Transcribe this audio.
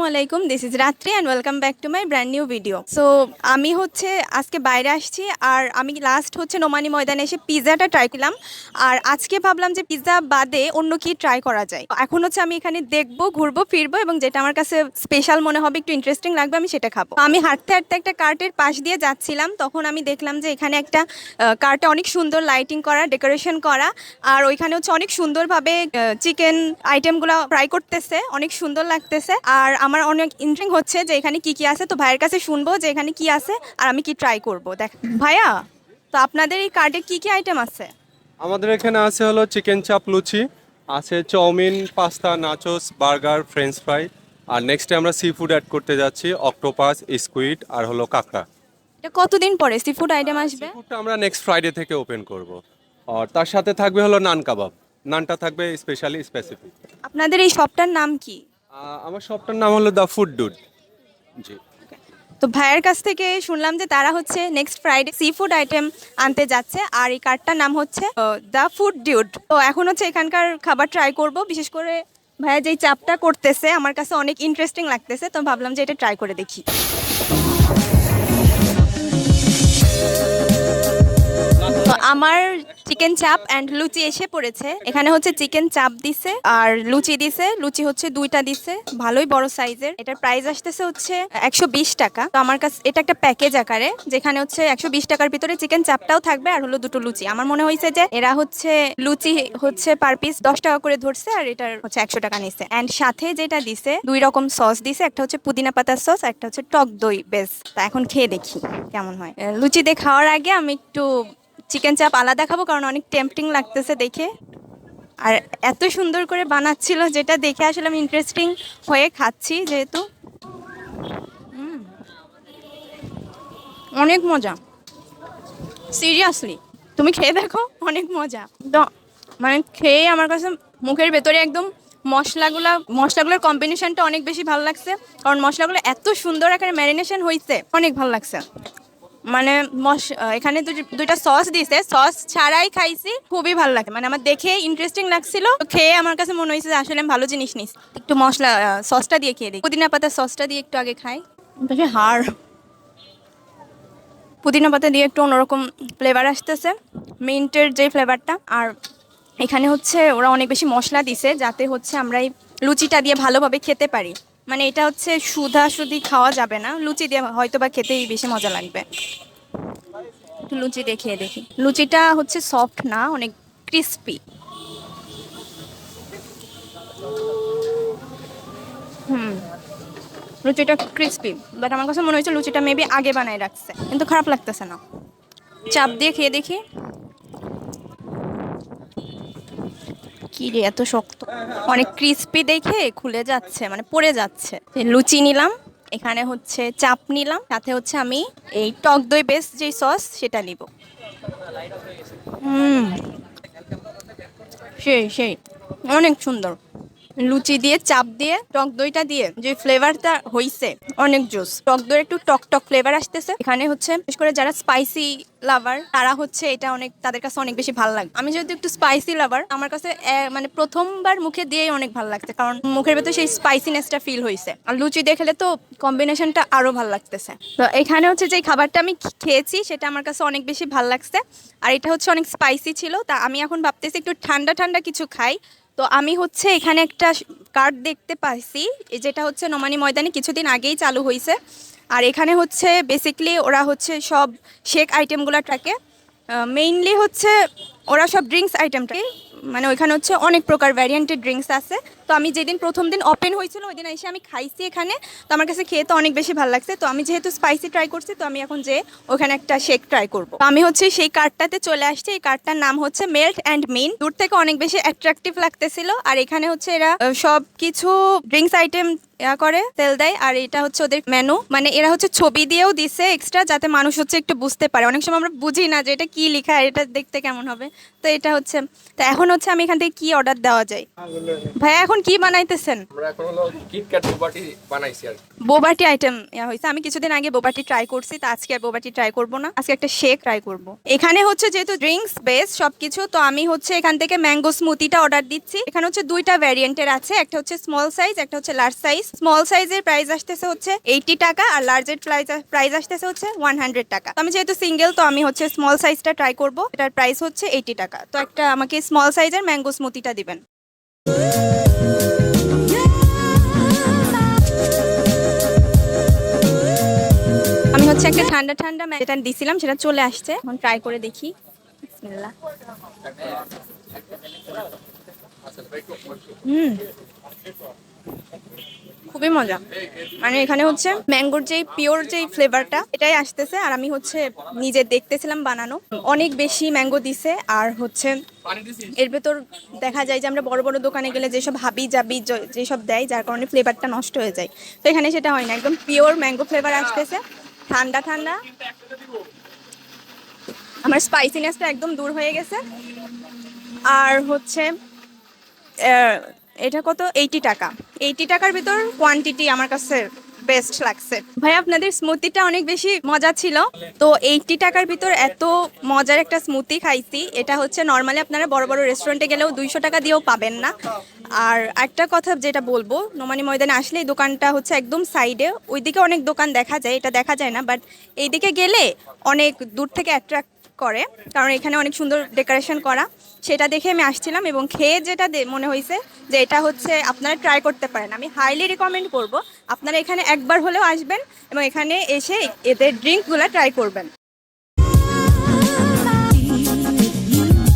আলাইকুম, this is রাত্রি and welcome back to my brand new video. So আমি আজকে বাইরে আসছি, আর আমি লাস্ট নোমানি ময়দানে এসে পিৎজাটা ট্রাই করলাম। আর আজকে ভাবলাম যে পিৎজা বাদে অন্য কি ট্রাই করা যায়। এখন আমি এখানে দেখবো, ঘুরবো, ফিরবো, এবং যেটা আমার কাছে স্পেশাল মনে হবে, একটু ইন্টারেস্টিং লাগবে, আমি সেটা খাবো। আমি হাঁটতে হাঁটতে একটা কার্টের পাশ দিয়ে যাচ্ছিলাম, তখন আমি দেখলাম যে এখানে একটা কার্টে অনেক সুন্দর লাইটিং করা, ডেকোরেশন করা, আর ওইখানে অনেক সুন্দরভাবে চিকেন আইটেমগুলো ফ্রাই করতেছে, অনেক সুন্দর লাগতেছে। আর আমার অনেক ইন্টারেস্টিং হচ্ছে যে এখানে কি কি আছে। তো ভাইয়ের কাছে শুনবো যে এখানে কি আছে আর আমি কি ট্রাই করব। দেখ ভাইয়া, তো আপনাদের এই কার্ডে কি কি আইটেম আছে? আমাদের এখানে আছে হলো চিকেন চাপ, লুচি আছে, chowmein, pasta, nachos, burger, French fry. আর নেক্সটে আমরা সি ফুড অ্যাড করতে যাচ্ছি, অক্টোপাস, স্কুইড আর হলো কাঁকড়া। এটা কতদিন পরে সি ফুড আইটেম আসবে? ফুডটা আমরা নেক্সট ফ্রাইডে থেকে ওপেন করব। আর তার সাথে থাকবে হলো নান কাবাব। নানটা থাকবে স্পেশালি স্পেসিফিক। আপনাদের এই শপটার নাম কি? আমার শপটার নাম হলো দ্য ফুড ডুড। জি। তো ভাইয়ের কাছ থেকে শুনলাম যে তারা next Friday sea food item আনতে যাচ্ছে, আর এই কার্ডটার নাম দ্য ফুড ডিউড। তো এখন এখানকার খাবার ট্রাই করব, বিশেষ করে ভাইয়া যেই চাপটা করতেছে আমার কাছে অনেক ইন্টারেস্টিং লাগতেছে, তো ভাবলাম যে এটা ট্রাই করে দেখি। তো আমার চিকেন চাপ অ্যান্ড লুচি এসে পড়েছে। এখানে চিকেন চাপ দিছে আর লুচি দিছে। লুচি দুইটা দিছে, ভালোই বড় সাইজের। এটার প্রাইস আসতেছে 120 টাকা। তো আমার কাছে এটা একটা প্যাকেজ আকারে, যেখানে 120 টাকার ভিতরে চিকেন চাপটাও থাকবে আর দুটো লুচি। আমার মনে হয়েছে যে এরা লুচি পার পিস 10 টাকা করে ধরছে, আর এটার 100 টাকা নিছে। অ্যান্ড সাথে যেটা দিছে, দুই রকম সস দিছে, একটা পুদিনা পাতার সস, একটা টক দই বেস। তা এখন খেয়ে দেখি কেমন হয়। লুচি দিয়ে খাওয়ার আগে আমি একটু চিকেন চাপ আলাদা খাবো, কারণ অনেক টেম্পটিং লাগতেছে দেখে। আর এত সুন্দর করে বানাচ্ছিল, যেটা দেখে আসলে আমি ইন্টারেস্টিং হয়ে খাচ্ছি যেহেতু। অনেক মজা, সিরিয়াসলি তুমি খেয়ে দেখো, অনেক মজা। তো মানে খেয়ে আমার কাছে মুখের ভেতরে একদম মশলাগুলোর কম্বিনেশনটা অনেক বেশি ভালো লাগছে, কারণ মশলাগুলো এত সুন্দর আকারে ম্যারিনেশন হয়েছে, অনেক ভালো লাগছে। মানে এখানে দুইটা সস দিয়েছে, সস ছাড়াই খাইছি, খুবই ভালো লাগে। মানে আমার দেখে ইন্টারেস্টিং লাগছিল, খেয়ে আমার কাছে মনে হয়েছে যে আসলে আমি ভালো জিনিস নিস। একটু মশলা সসটা দিয়ে খেয়ে দিই, পুদিনা পাতা সসটা দিয়ে একটু আগে খাই। হাড় পুদিনা পাতা দিয়ে একটু অন্যরকম ফ্লেভার আসতেছে, মিন্টের যে ফ্লেভারটা। আর এখানে ওরা অনেক বেশি মশলা দিছে, যাতে আমরা এই লুচিটা দিয়ে ভালোভাবে খেতে পারি। মানে এটা সুধাসুধি খাওয়া যাবে না, লুচি দিয়ে হয়তো বা খেতেই বেশি মজা লাগবে। একটু লুচি দিয়ে খেয়ে দেখি। লুচিটা সফট না, অনেক ক্রিস্পি। লুচিটা ক্রিস্পি, বাট আমার কাছে মনে হয়েছে লুচিটা মেবি আগে বানায় রাখছে, কিন্তু খারাপ লাগতেছে না। চাপ দিয়ে খেয়ে দেখি। কি রে, এত শক্ত, অনেক ক্রিস্পি দেখে খুলে যাচ্ছে, মানে পড়ে যাচ্ছে। লুচি নিলাম, এখানে চাপ নিলাম, সাথে আমি এই টক দই বেস যে সস সেটা নিব। সেই সেই অনেক সুন্দর। লুচি দিয়ে, চাপ দিয়ে, টক দইটা দিয়ে যে ফ্লেভারটা হইছে, অনেক জুস। টক দইয়ের একটু টক টক ফ্লেভার আসতেছে। এখানে বিশেষ করে যারা স্পাইসি লাভার, তারা এটা অনেক, তাদের কাছে অনেক বেশি ভালো লাগে। আমি যেহেতু একটু স্পাইসি লাভার, আমার কাছে মানে প্রথমবার মুখে দিয়েই অনেক ভালো লাগছে, কারণ মুখের ভেতরে সেই স্পাইসিনেসটা ফিল হয়েছে। আর লুচি দিয়ে খেলে তো কম্বিনেশনটা আরো ভালো লাগতেছে। তো এখানে যে খাবারটা আমি খেয়েছি সেটা আমার কাছে অনেক বেশি ভালো লাগছে, আর এটা অনেক স্পাইসি ছিল। তা আমি এখন ভাবতেছি একটু ঠান্ডা ঠান্ডা কিছু খাই। তো আমি এখানে একটা কার্ড দেখতে পাইছি, যেটা নোমানি ময়দানে কিছুদিন আগেই চালু হয়েছে। আর এখানে বেসিকলি ওরা সব শেক আইটেমগুলো ট্রাকে, মেইনলি ওরা সব ড্রিঙ্কস আইটেমটাই, মানে ওইখানে অনেক প্রকার ভ্যারিয়েন্টেড ড্রিঙ্কস আছে। তো আমি যেদিন প্রথম দিন ওপেন হয়েছিল ওই দিন এসে আমি খাইছি এখানে। তো আমার কাছে খেয়ে তো অনেক বেশি ভালো লাগছে। তো আমি যেহেতু স্পাইসি ট্রাই করছি, তো আমি এখন ওখানে একটা শেক ট্রাই করবো। তো আমি সেই কার্ডটাতে চলে আসছি। এই কার্ডটার নাম মেল্ট অ্যান্ড মিন। দূর থেকে অনেক বেশি অ্যাট্রাকটিভ লাগতেছিল। আর এখানে এরা সব কিছু ড্রিঙ্কস আইটেম করে সেল দেয়। আর এটা ওদের মেনু, মানে এরা ছবি দিয়েও দিছে এক্সট্রা, যাতে মানুষ একটু বুঝতে পারে। অনেক সময় আমরা বুঝি না যে এটা কি লেখা, এটা দেখতে কেমন হবে। তো এটা তো এখন আমি এখান থেকে কি অর্ডার দেওয়া যায়? ভাইয়া এখন এখন কি বানাইতেছেন? আমরা এখন হলো কিটক্যাট বুবাটি বানাইছি আর কি। বোবাটি আইটেম হয়েছে। আমি কিছুদিন আগে বোবাটি ট্রাই করছি, তো আজকে আর বোবাটি ট্রাই করব না, আজকে একটা শেক ট্রাই করব। এখানে হচ্ছে যেহেতু ড্রিঙ্কস বেস সবকিছু, তো আমি হচ্ছে এখান থেকে ম্যাঙ্গো স্মুদিটা অর্ডার দিচ্ছি। এখানে হচ্ছে দুইটা ভ্যারিয়েন্টের আছে, একটা হচ্ছে স্মল সাইজ, একটা হচ্ছে লার্জ সাইজ। স্মল সাইজের প্রাইস আসতেছে হচ্ছে 80 টাকা আর লার্জের প্রাইস আসতেছে হচ্ছে 100 টাকা। তো আমি যেহেতু সিঙ্গেল, তো আমি হচ্ছে স্মল সাইজটা ট্রাই করব। এটার প্রাইস হচ্ছে 80 টাকা। তো একটা আমাকে স্মল সাইজের ম্যাঙ্গো স্মুদিটা দিবেন। আমি হচ্ছে একটা ঠান্ডা ঠান্ডা যেটা দিছিলাম সেটা চলে আসছে, এখন ট্রাই করে দেখি। বিসমিল্লাহ। খুবই মজা, মানে এখানে হচ্ছে ম্যাঙ্গোর যেই পিওর যেই ফ্লেভারটা এটাই আসতেছে। আর আমি হচ্ছে নিজে দেখতেছিলাম বানানো, অনেক বেশি ম্যাঙ্গো দিছে। আর হচ্ছে এর ভেতর দেখা যায় যে আমরা বড় বড় দোকানে গেলে যেসব হাবি জাবি যেসব দেয়, যার কারণে ফ্লেভারটা নষ্ট হয়ে যায়, তো এখানে সেটা হয় না, একদম পিওর ম্যাঙ্গো ফ্লেভার আসতেছে, ঠান্ডা ঠান্ডা। আমার স্পাইসিনেসটা একদম দূর হয়ে গেছে। আর হচ্ছে এটা কত, 80 টাকা। 80 টাকার ভিতর কোয়ান্টিটি আমার কাছে বেস্ট লাগছে। ভাই আপনাদের স্মুদিটা অনেক বেশি মজা ছিল। তো 80 টাকার ভিতর এত মজার একটা স্মুদি খাইছি, এটা হচ্ছে নর্মালি আপনারা বড় বড় রেস্টুরেন্টে গেলেও 200 টাকা দিয়েও পাবেন না। আর একটা কথা যেটা বলবো, নোমানি ময়দানে আসলে এই দোকানটা হচ্ছে একদম সাইডে, ওইদিকে অনেক দোকান দেখা যায়, এটা দেখা যায় না, বাট এইদিকে গেলে অনেক দূর থেকে অ্যাট্রাক্ট করে, কারণ এখানে অনেক সুন্দর ডেকোরেশন করা। সেটা দেখে আমি আসছিলাম এবং খেয়ে যেটা মনে হয়েছে যে এটা হচ্ছে আপনারা ট্রাই করতে পারেন। আমি হাইলি রিকমেন্ড করব আপনারা এখানে একবার হলেও আসবেন এবং এখানে এসে এদের ড্রিঙ্কগুলো ট্রাই করবেন।